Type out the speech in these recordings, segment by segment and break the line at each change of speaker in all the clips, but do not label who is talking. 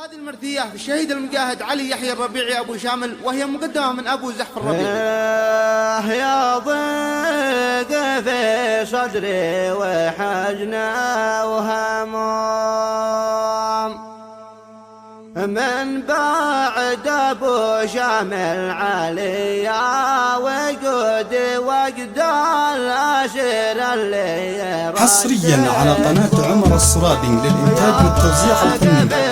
هذه المرثية في الشهيد المجاهد علي يحيى الربيعي أبو شامل، وهي مقدمة من أبو زحف الربيعي.
يا ضيق في صدري وحزنا وهموم من بعد أبو شامل علي وجود وجد الأسير اللي
حصريا على قناة عمر الصرابي للإنتاج والتوزيع الفني.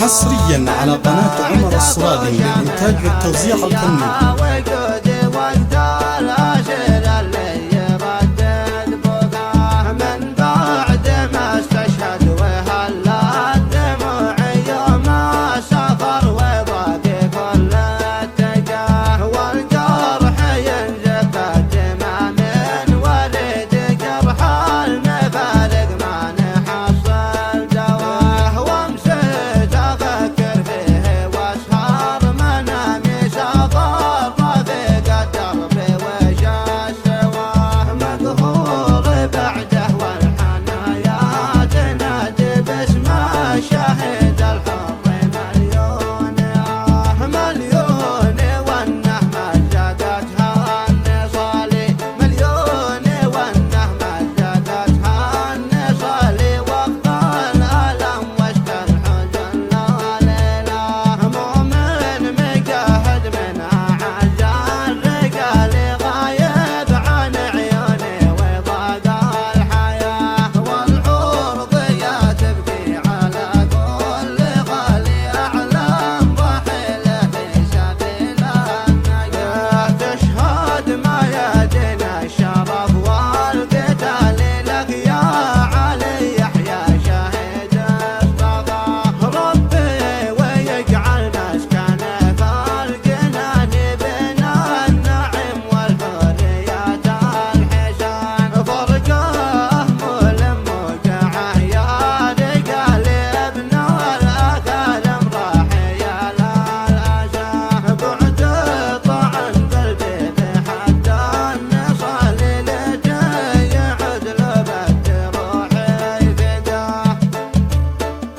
حصريا على قناة عمر الصرابي للإنتاج والتوزيع الفني.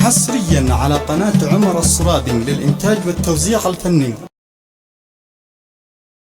حصريا على قناة عمر الصرابي للإنتاج والتوزيع الفني.